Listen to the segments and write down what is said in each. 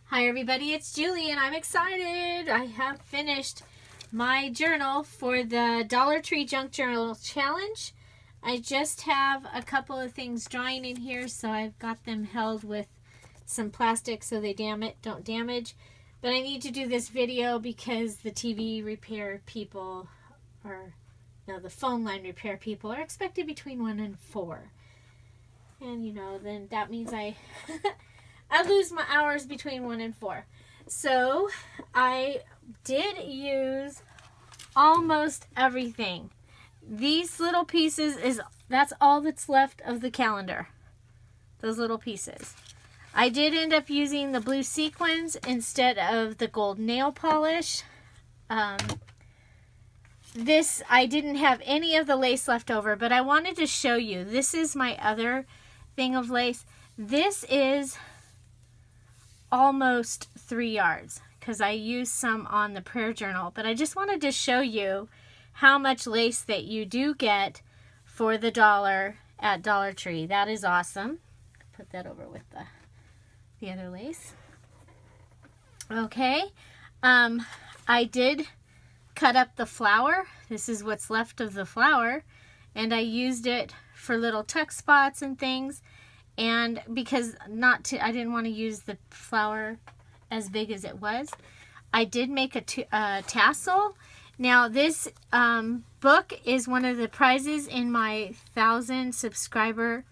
Hi everybody, it's Julie and I'm excited. I have finished my journal for the Dollar Tree Junk Journal Challenge. I just have a couple of things drying in here, so I've got them held with some plastic so they don't damage. But I need to do this video because the TV repair people, the phone line repair people are expected between 1 and 4. And then that means I lose my hours between 1 and 4. So I did use almost everything. These little pieces, that's all that's left of the calendar. Those little pieces. I did end up using the blue sequins instead of the gold nail polish. This, I didn't have any of the lace left over, but I wanted to show you. This is my other thing of lace. This is almost 3 yards because I used some on the prayer journal, but I just wanted to show you how much lace that you do get for the $1 at Dollar Tree. That is awesome. Put that over with the other lace. Okay, I did cut up the flower. This is what's left of the flower, and I used it for little tuck spots and things. And because I didn't want to use the flower as big as it was, I did make a tassel. Now this book is one of the prizes in my 1,000 subscriber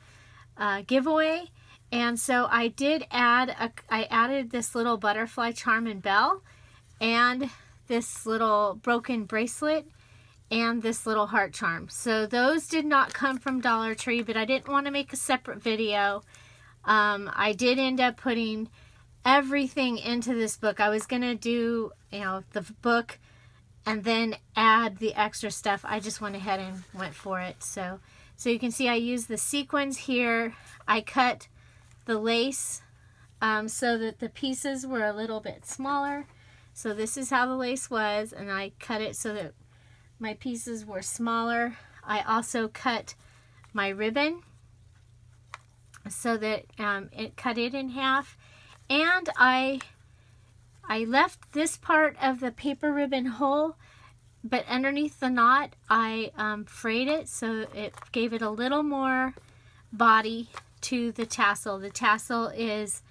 giveaway, and so I did I added this little butterfly charm and bell, and this little broken bracelet, and this little heart charm. So those did not come from Dollar Tree, but I didn't want to make a separate video. I did end up putting everything into this book. I was gonna do the book and then add the extra stuff. I just went ahead and went for it. So you can see I used the sequins here. I cut the lace so that the pieces were a little bit smaller. So this is how the lace was, and I cut it so that my pieces were smaller. I also cut my ribbon so that it cut it in half, and I left this part of the paper ribbon whole, but underneath the knot I frayed it so it gave it a little more body to the tassel. The tassel is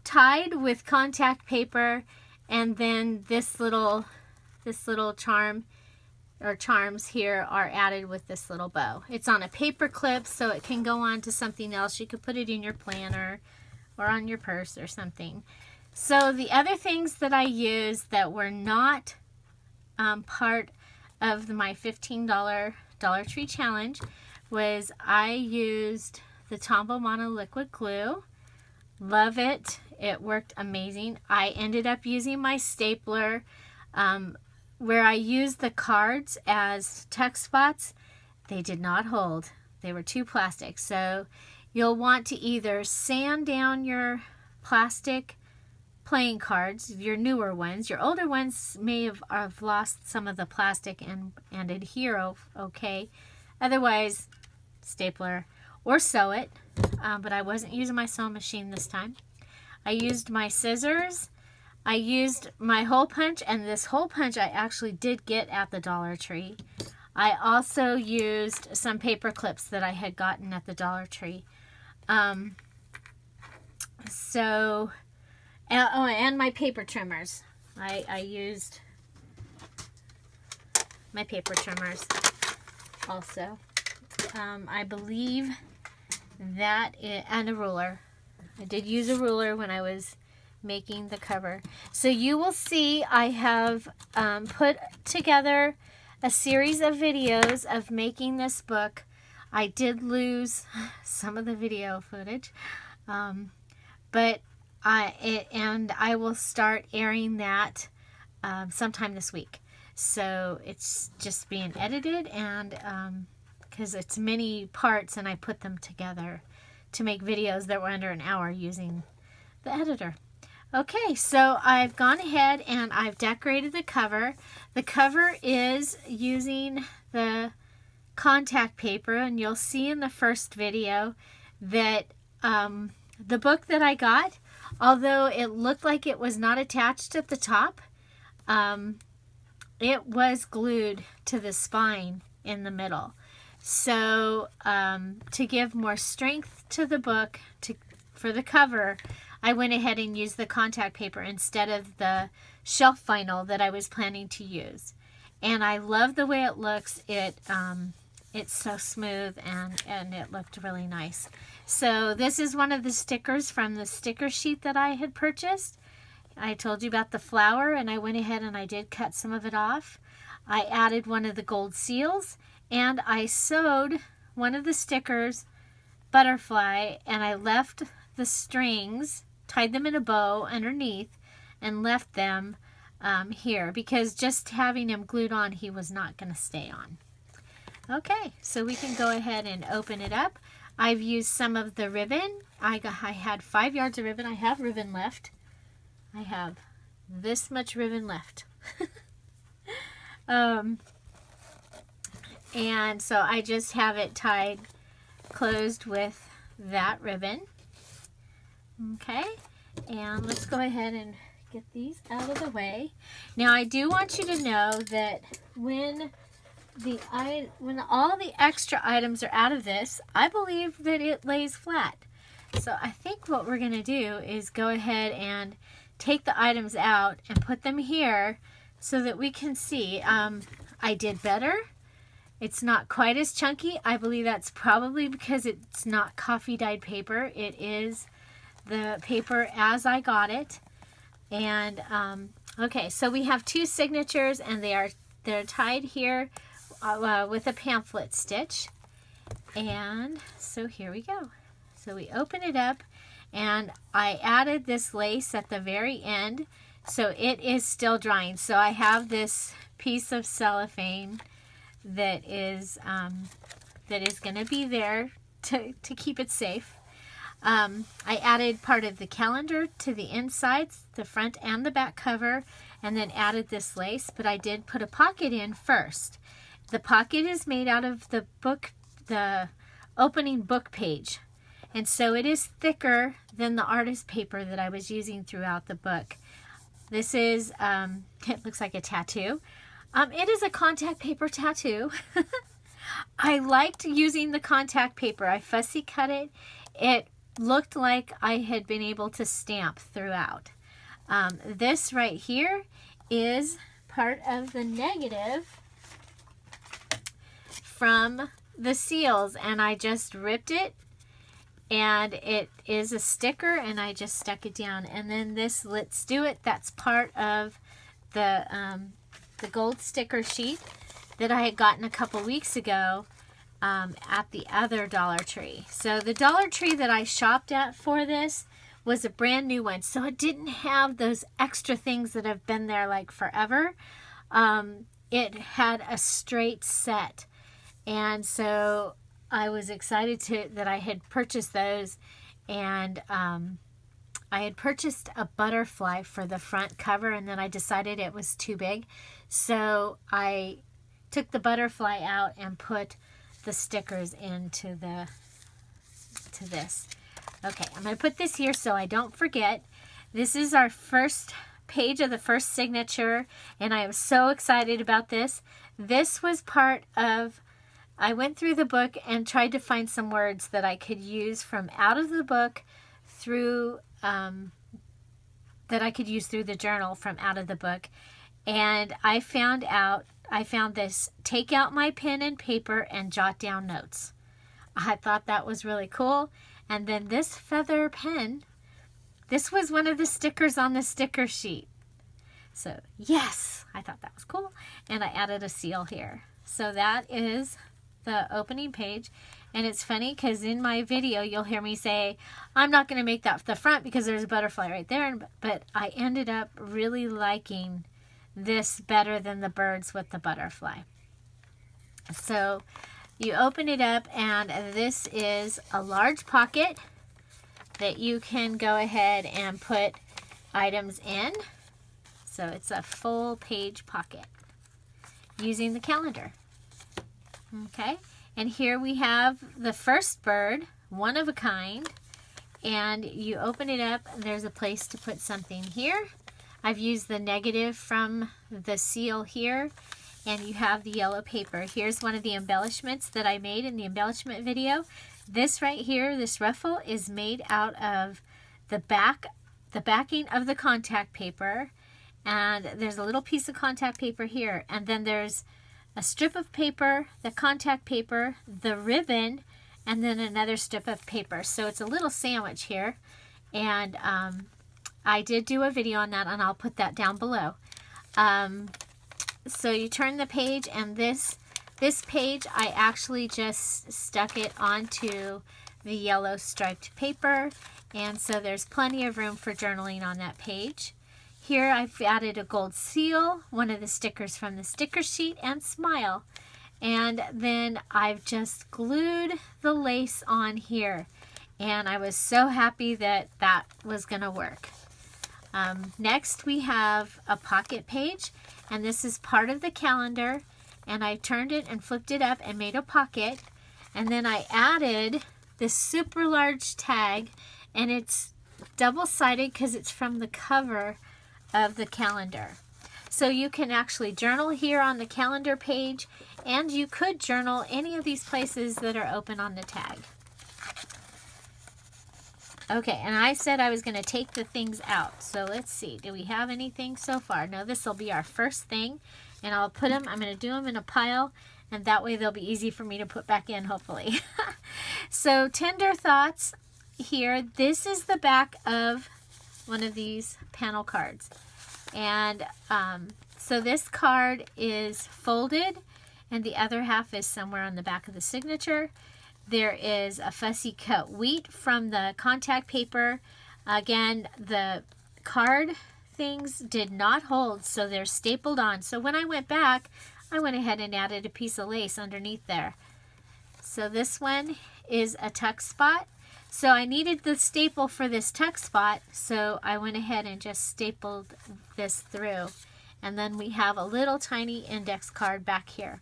tied with contact paper, and then this little charm or charms here are added with this little bow. It's on a paper clip, so it can go on to something else. You could put it in your planner or on your purse or something. So the other things that I used that were not part of my $15 Dollar Tree challenge was I used the Tombow Mono liquid glue. Love it. It worked amazing. I ended up using my stapler where I used the cards as tuck spots. They did not hold. They were too plastic. So you'll want to either sand down your plastic playing cards, your newer ones. Your older ones may have lost some of the plastic and adhere okay. Otherwise, stapler or sew it. But I wasn't using my sewing machine this time. I used my scissors. I used my hole punch, and this hole punch I actually did get at the Dollar Tree. I also used some paper clips that I had gotten at the Dollar Tree. And my paper trimmers. I used my paper trimmers also. I believe and a ruler. I did use a ruler when I was making the cover. So you will see I have put together a series of videos of making this book. I did lose some of the video footage, but I will start airing that sometime this week. So it's just being edited, and because it's many parts, and I put them together to make videos that were under an hour using the editor. Okay, so I've gone ahead and I've decorated the cover. The cover is using the contact paper, and you'll see in the first video that the book that I got, Although it looked like it was not attached at the top, it was glued to the spine in the middle. So to give more strength to the book, for the cover, I went ahead and used the contact paper instead of the shelf vinyl that I was planning to use. And I love the way it looks. It's so smooth, and it looked really nice. So this is one of the stickers from the sticker sheet that I had purchased. I told you about the flower, and I went ahead and I did cut some of it off. I added one of the gold seals, and I sewed one of the stickers butterfly, and I left the strings, tied them in a bow underneath, and left them here, because just having him glued on, he was not going to stay on. Okay, so we can go ahead and open it up. I've used some of the ribbon. I had 5 yards of ribbon. I have ribbon left. I have this much ribbon left. And so I just have it tied closed with that ribbon. Okay, and let's go ahead and get these out of the way. Now I do want you to know that when all the extra items are out of this, I believe that it lays flat. So I think what we're going to do is go ahead and take the items out and put them here so that we can see. I did better. It's not quite as chunky. I believe that's probably because it's not coffee dyed paper. It is the paper as I got it. And okay, so we have 2 signatures, and they're tied here with a pamphlet stitch. And so here we go. So we open it up, and I added this lace at the very end, so it is still drying. So I have this piece of cellophane that is going to be there to keep it safe. I added part of the calendar to the insides, the front and the back cover, and then added this lace, but I did put a pocket in first. The pocket is made out of the opening book page, and so it is thicker than the artist paper that I was using throughout the book. This is, it looks like a tattoo. It is a contact paper tattoo. I liked using the contact paper. I fussy cut it. It looked like I had been able to stamp throughout. This right here is part of the negative from the seals, and I just ripped it, and it is a sticker, and I just stuck it down. And then this Let's Do It, that's part of the gold sticker sheet that I had gotten a couple weeks ago at the other Dollar Tree. So the Dollar Tree that I shopped at for this was a brand new one, so it didn't have those extra things that have been there like forever. It had a straight set, and so I was excited that I had purchased those. And I had purchased a butterfly for the front cover, and then I decided it was too big, so I took the butterfly out and put the stickers into this. Okay, I'm going to put this here so I don't forget. This is our first page of the first signature, and I am so excited about this. This was part of, I went through the book and tried to find some words that I could use from out of the book through, that I could use through the journal from out of the book. And I found this, take out my pen and paper and jot down notes. I thought that was really cool. And then this feather pen, this was one of the stickers on the sticker sheet. So yes, I thought that was cool. And I added a seal here. So that is the opening page. And it's funny because in my video, you'll hear me say, I'm not going to make that the front because there's a butterfly right there. But I ended up really liking this better than the birds with the butterfly. So you open it up, and this is a large pocket that you can go ahead and put items in. So it's a full page pocket using the calendar. Okay, and here we have the first bird, one of a kind, and you open it up. There's a place to put something here. I've used the negative from the seal here, and you have the yellow paper. Here's one of the embellishments that I made in the embellishment video. This right here, this ruffle, is made out of the backing of the contact paper, and there's a little piece of contact paper here, and then there's a strip of paper, the contact paper, the ribbon, and then another strip of paper. So it's a little sandwich here, and I did do a video on that, and I'll put that down below. So you turn the page, and this page, I actually just stuck it onto the yellow striped paper, and so there's plenty of room for journaling on that page. Here I've added a gold seal, one of the stickers from the sticker sheet, and smile. And then I've just glued the lace on here, and I was so happy that that was going to work. Next we have a pocket page, and this is part of the calendar, and I turned it and flipped it up and made a pocket, and then I added this super large tag, and it's double-sided because it's from the cover of the calendar. So you can actually journal here on the calendar page, and you could journal any of these places that are open on the tag. Okay, and I said I was going to take the things out. So let's see. Do we have anything so far? No, this will be our first thing. And I'll put them, I'm going to do them in a pile, and that way they'll be easy for me to put back in, hopefully. So Tender Thoughts here. This is the back of one of these panel cards. And so this card is folded, and the other half is somewhere on the back of the signature. There is a fussy cut wheat from the contact paper. Again, the card things did not hold, so they're stapled on. So when I went back, I went ahead and added a piece of lace underneath there. So this one is a tuck spot. So I needed the staple for this tuck spot, so I went ahead and just stapled this through. And then we have a little tiny index card back here.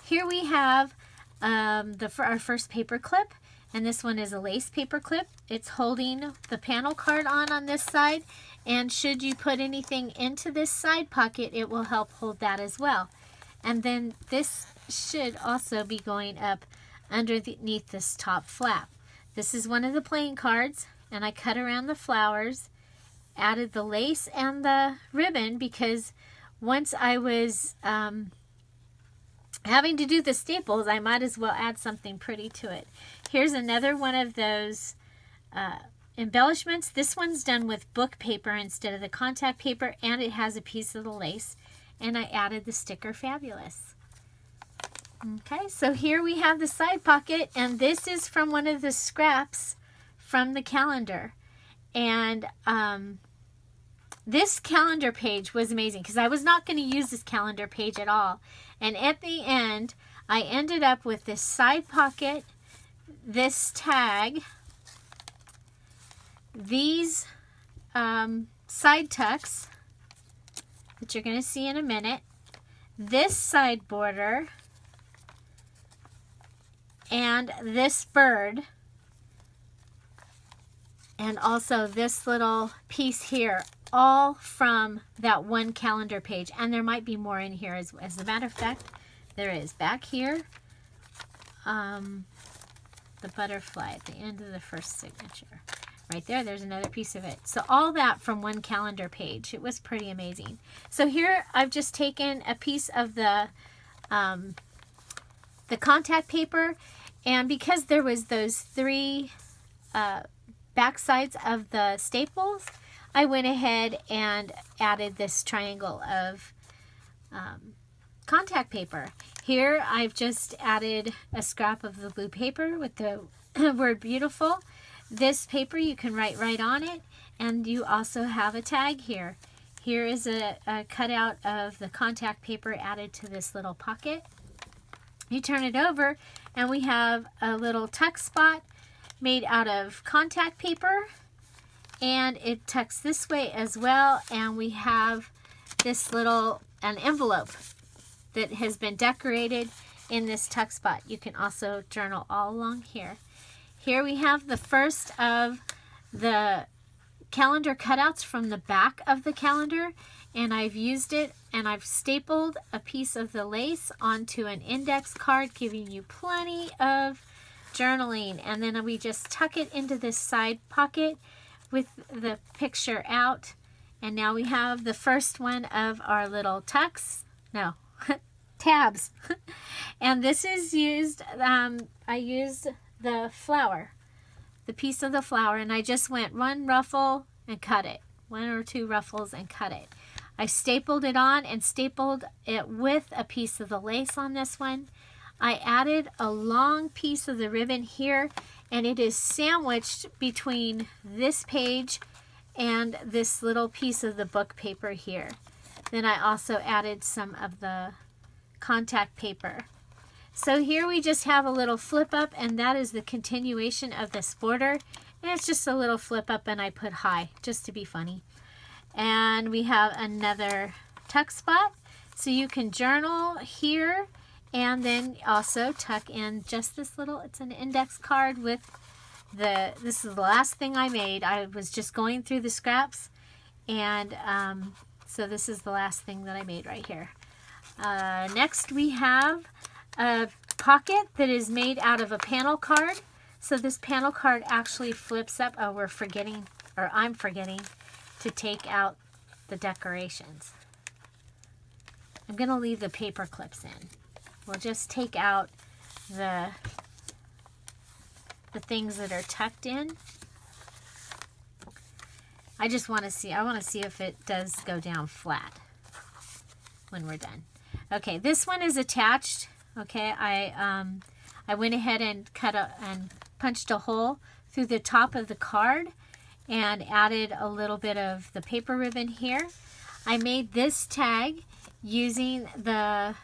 Here we have our first paper clip, and this one is a lace paper clip. It's holding the panel card on this side, and should you put anything into this side pocket, it will help hold that as well. And then this should also be going up underneath this top flap. This is one of the playing cards, and I cut around the flowers, added the lace and the ribbon, because once I was having to do the staples, I might as well add something pretty to it. Here's another one of those embellishments. This one's done with book paper instead of the contact paper, and it has a piece of the lace, and I added the sticker Fabulous. Okay, so here we have the side pocket, and this is from one of the scraps from the calendar. And this calendar page was amazing because I was not going to use this calendar page at all. And at the end, I ended up with this side pocket, this tag, these side tucks, which you're going to see in a minute, this side border, and this bird, and also this little piece here, all from that one calendar page. And there might be more in here as a matter of fact. There is back here, the butterfly at the end of the first signature. Right there, there's another piece of it. So all that from one calendar page. It was pretty amazing. So here I've just taken a piece of the contact paper, and because there was those three back sides of the staples, I went ahead and added this triangle of contact paper. Here I've just added a scrap of the blue paper with the word beautiful. This paper you can write right on it, and you also have a tag here. Here is a cutout of the contact paper added to this little pocket. You turn it over, and we have a little tuck spot made out of contact paper, and it tucks this way as well, and we have this little an envelope that has been decorated in this tuck spot. You can also journal all along here. here we have the first of the calendar cutouts from the back of the calendar, and I've used it and I've stapled a piece of the lace onto an index card, giving you plenty of journaling. And then we just tuck it into this side pocket with the picture out. And now we have the first one of our little tabs. And this is used, I used the flower, the piece of the flower, and I just went one ruffle and cut it. 1 or 2 ruffles and cut it. I stapled it on and stapled it with a piece of the lace on this one. I added a long piece of the ribbon here, and it is sandwiched between this page and this little piece of the book paper here. Then I also added some of the contact paper. So here we just have a little flip up, and that is the continuation of this border. And it's just a little flip up, and I put high just to be funny. And we have another tuck spot. So you can journal here and then also tuck in just this little, it's an index card with this is the last thing I made. I was just going through the scraps, and so this is the last thing that I made right here. Next we have a pocket that is made out of a panel card. So this panel card actually flips up. Oh, I'm forgetting to take out the decorations. I'm going to leave the paper clips in. We'll just take out the things that are tucked in. I want to see if it does go down flat when we're done. Okay, this one is attached. Okay, I went ahead and punched a hole through the top of the card and added a little bit of the paper ribbon here. I made this tag using the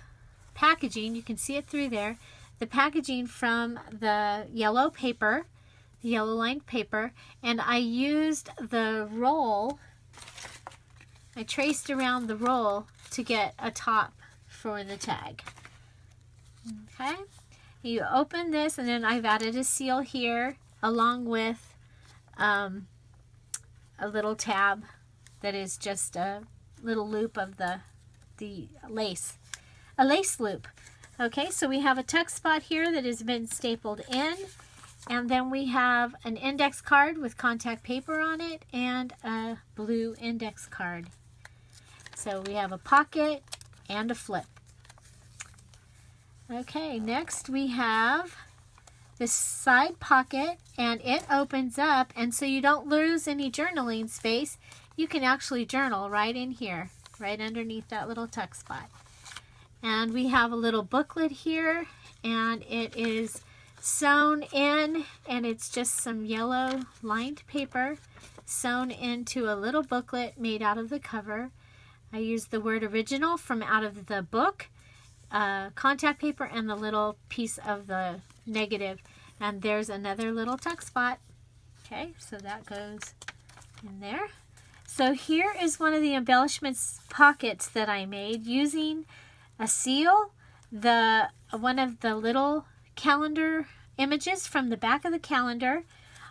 packaging. You can see it through there. The packaging from the yellow paper, the yellow lined paper, and I used the roll. I traced around the roll to get a top for the tag. Okay, you open this, and then I've added a seal here along with a little tab that is just a little loop of the lace, a lace loop. Okay, so we have a tuck spot here that has been stapled in, and then we have an index card with contact paper on it and a blue index card. So we have a pocket and a flip. Okay, next we have this side pocket, and it opens up, and so you don't lose any journaling space. You can actually journal right in here, right underneath that little tuck spot. And we have a little booklet here, and it is sewn in, and it's just some yellow lined paper sewn into a little booklet made out of the cover. I used the word original from out of the book, contact paper, and the little piece of the negative, and there's another little tuck spot. Okay, so that goes in there. So here is one of the embellishments pockets that I made using a seal, one of the little calendar images from the back of the calendar.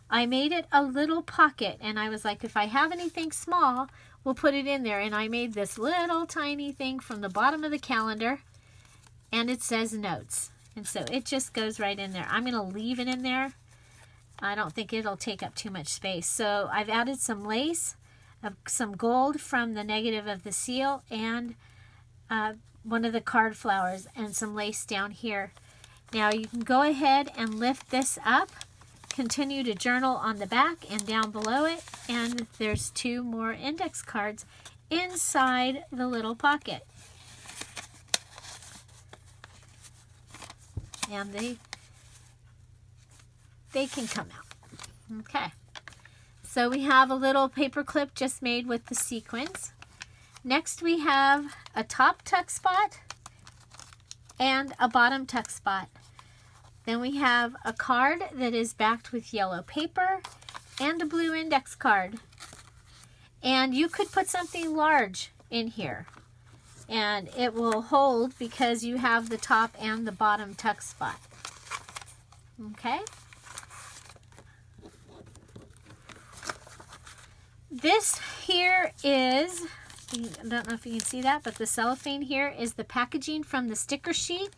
I made it a little pocket, and I was like, if I have anything small, we'll put it in there. And I made this little tiny thing from the bottom of the calendar, and it says notes. And so it just goes right in there. I'm going to leave it in there. I don't think it'll take up too much space. So I've added some lace, some gold from the negative of the seal, and one of the card flowers, and some lace down here. Now you can go ahead and lift this up, continue to journal on the back and down below it, and there's 2 more index cards inside the little pocket. And they can come out. Okay, so we have a little paper clip just made with the sequins. Next we have a top tuck spot and a bottom tuck spot. Then we have a card that is backed with yellow paper and a blue index card. And you could put something large in here, and it will hold because you have the top and the bottom tuck spot. Okay, This here is, I don't know if you can see that, but the cellophane here is the packaging from the sticker sheet,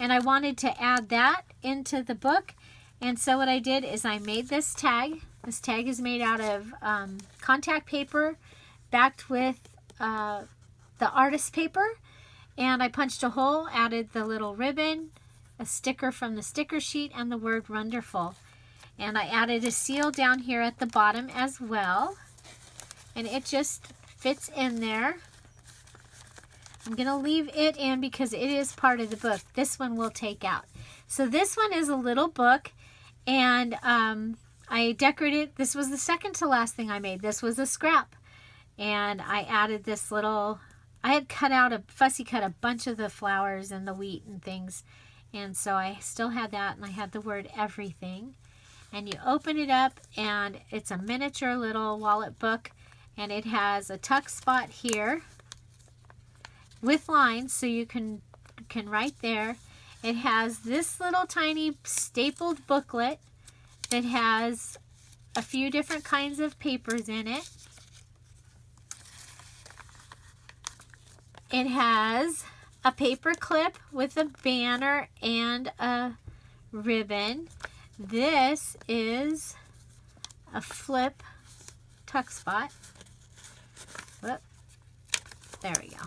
and I wanted to add that into the book. And so what I did is I made this tag. This tag is made out of contact paper backed with the artist paper, and I punched a hole, added the little ribbon, a sticker from the sticker sheet, and the word wonderful. And I added a seal down here at the bottom as well, and it just fits in there. I'm going to leave it in because it is part of the book. This one we'll take out. So this one is a little book, and I decorated. This was the second to last thing I made. This was a scrap, and I added this little, I had fussy cut a bunch of the flowers and the wheat and things, and so I still had that, and I had the word everything. And you open it up, and it's a miniature little wallet book, and it has a tuck spot here with lines, so you can write there. It has this little tiny stapled booklet that has a few different kinds of papers in it. It has a paper clip with a banner and a ribbon. This is a flip tuck spot. Whoop. There we go.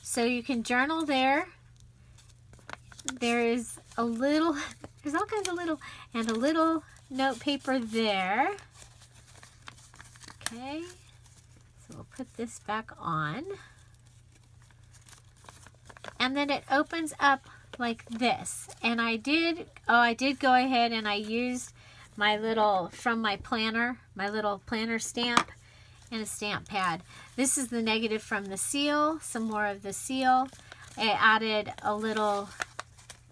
So you can journal there. There's a little, there's all kinds of little, and a little note paper there. Okay, so we'll put this back on. And then it opens up like this. And I did go ahead and I used my little, from my planner, my little planner stamp and a stamp pad. This is the negative from the seal, some more of the seal. I added a little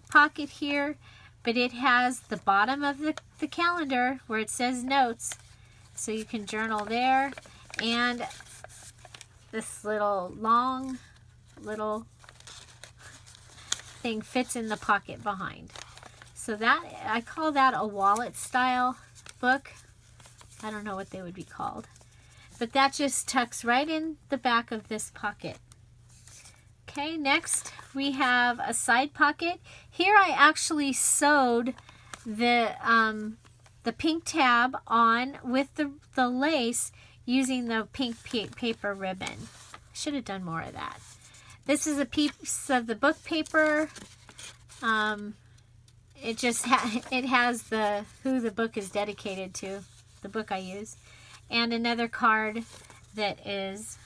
pocket here, but it has the bottom of the calendar where it says notes, so you can journal there, and this little long little thing fits in the pocket behind. So that, I call that a wallet style book. I don't know what they would be called, but that just tucks right in the back of this pocket. Okay, next we have a side pocket. Here I actually sewed the pink tab on with the lace using the pink paper ribbon. Should have done more of that. This is a piece of the book paper. It just it has who the book is dedicated to, the book I use, and another card that is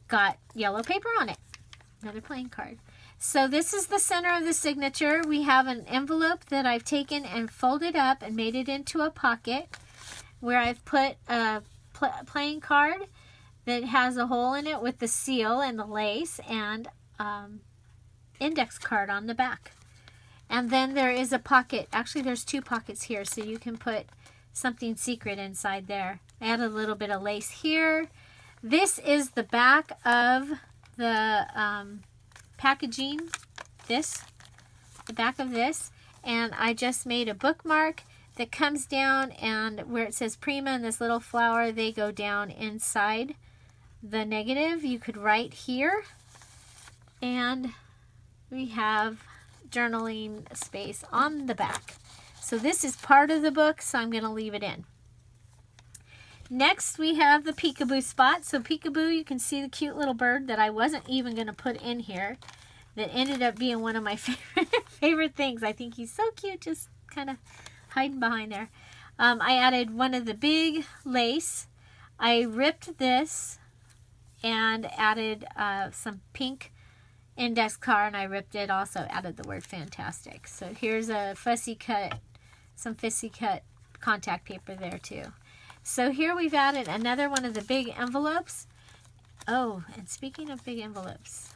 got yellow paper on it. Another plain card. So this is the center of the signature. We have an envelope that I've taken and folded up and made it into a pocket where I've put a plain card that has a hole in it with the seal and the lace, and index card on the back. And then there is a pocket. Actually, there's two pockets here, so you can put something secret inside there. I add a little bit of lace here. This is the back of the packaging, the back of this, and I just made a bookmark that comes down, and where it says Prima and this little flower, they go down inside the negative. You could write here, and we have journaling space on the back. So this is part of the book, so I'm going to leave it in. Next, we have the peekaboo spot. So peekaboo, you can see the cute little bird that I wasn't even going to put in here, that ended up being one of my favorite things. I think he's so cute, just kind of hiding behind there. I added one of the big lace. I ripped this and added some pink index card, and I ripped it, also added the word fantastic. So here's a fussy cut, some fussy cut contact paper there too. So here we've added another one of the big envelopes. Oh, and speaking of big envelopes.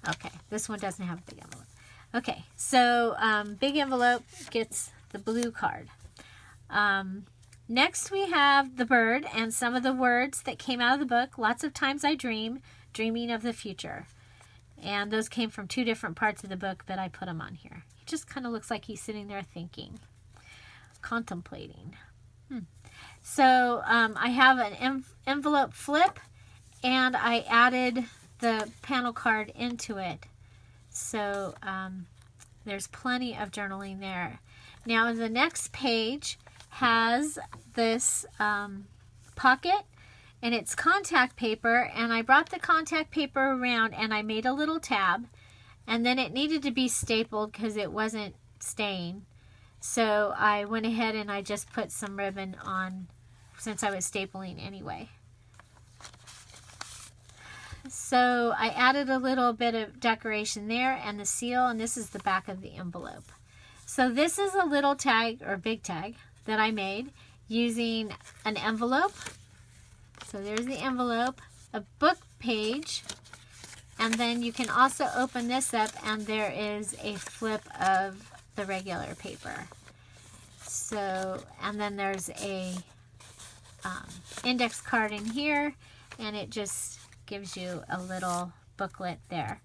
Okay, this one doesn't have a big envelope. Okay, so big envelope gets the blue card. Next we have the bird and some of the words that came out of the book. Lots of times I dream, dreaming of the future. And those came from two different parts of the book, but I put them on here. He just kind of looks like he's sitting there thinking, contemplating. So I have an envelope flip, and I added the panel card into it. So there's plenty of journaling there. Now the next page has this pocket, and it's contact paper, and I brought the contact paper around and I made a little tab, and then it needed to be stapled because it wasn't staying. So I went ahead and I just put some ribbon on since I was stapling anyway. So I added a little bit of decoration there and the seal, and this is the back of the envelope. So this is a little tag or big tag that I made using an envelope. So there's the envelope, a book page, and then you can also open this up and there is a flip of the regular paper. So, and then there's a index card in here, and it just gives you a little booklet there.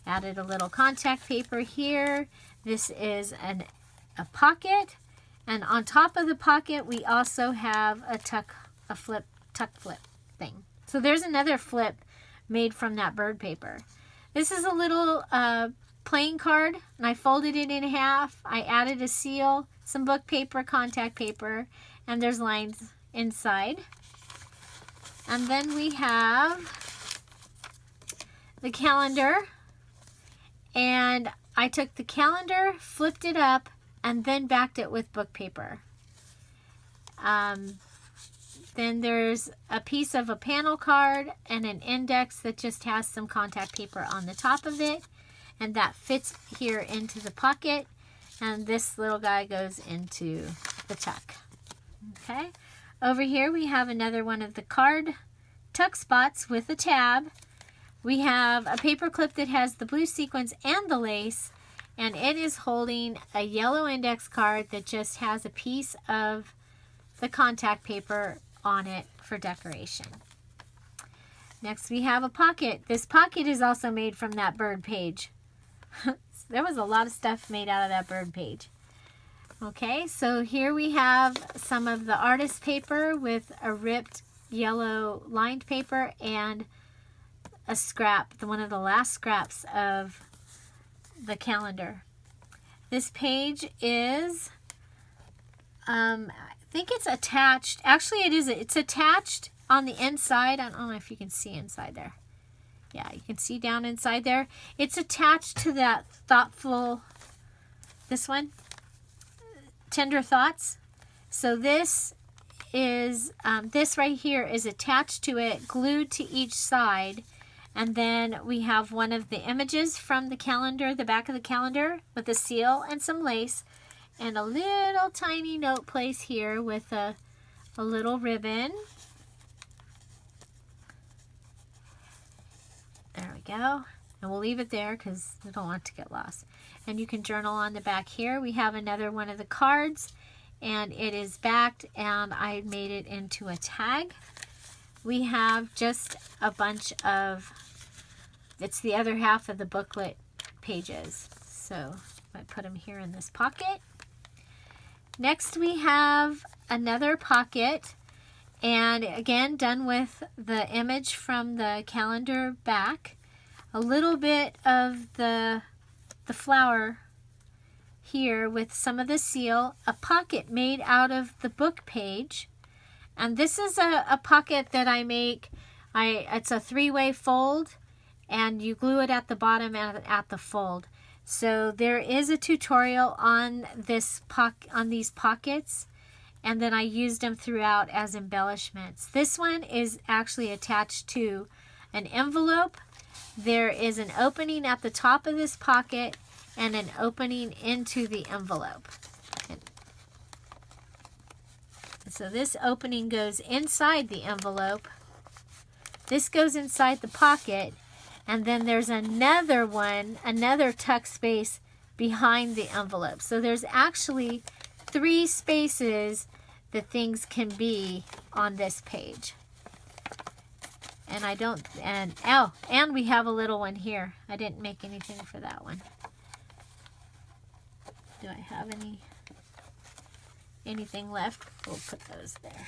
Added a little contact paper here. This is a pocket, and on top of the pocket we also have a tuck flip thing. So there's another flip made from that bird paper. This is a little playing card, and I folded it in half. I added a seal, some book paper, contact paper, and there's lines inside. And then we have the calendar, and I took the calendar, flipped it up, and then backed it with book paper. Then there's a piece of a panel card and an index that just has some contact paper on the top of it, and that fits here into the pocket, and this little guy goes into the tuck. Okay, over here we have another one of the card tuck spots with a tab. We have a paper clip that has the blue sequins and the lace, and it is holding a yellow index card that just has a piece of the contact paper on it for decoration. Next we have a pocket. This pocket is also made from that bird page. There was a lot of stuff made out of that bird page. Okay, so here we have some of the artist paper with a ripped yellow lined paper and a scrap, one of the last scraps of the calendar. This page is I think it's attached. Actually, it is. It's attached on the inside. I don't know if you can see inside there. Yeah, you can see down inside there. It's attached to that thoughtful, this one, Tender Thoughts. So this is, this right here is attached to it, glued to each side. And then we have one of the images from the calendar, the back of the calendar, with a seal and some lace. And a little tiny note place here with a little ribbon. There we go. And we'll leave it there because we don't want it to get lost. And you can journal on the back here. We have another one of the cards, and it is backed, and I made it into a tag. We have just a bunch of, it's the other half of the booklet pages. So I put them here in this pocket. Next we have another pocket, and again done with the image from the calendar back. A little bit of the flower here with some of the seal, a pocket made out of the book page. And this is a pocket that I make. It's a 3-way fold, and you glue it at the bottom and at the fold. So there is a tutorial on this on these pockets, and then I used them throughout as embellishments. This one is actually attached to an envelope. There is an opening at the top of this pocket and an opening into the envelope. So this opening goes inside the envelope. This goes inside the pocket. And then there's another one, another tuck space behind the envelope. So there's actually 3 spaces that things can be on this page. And and we have a little one here. I didn't make anything for that one. Do I have any? anything left, we'll put those there.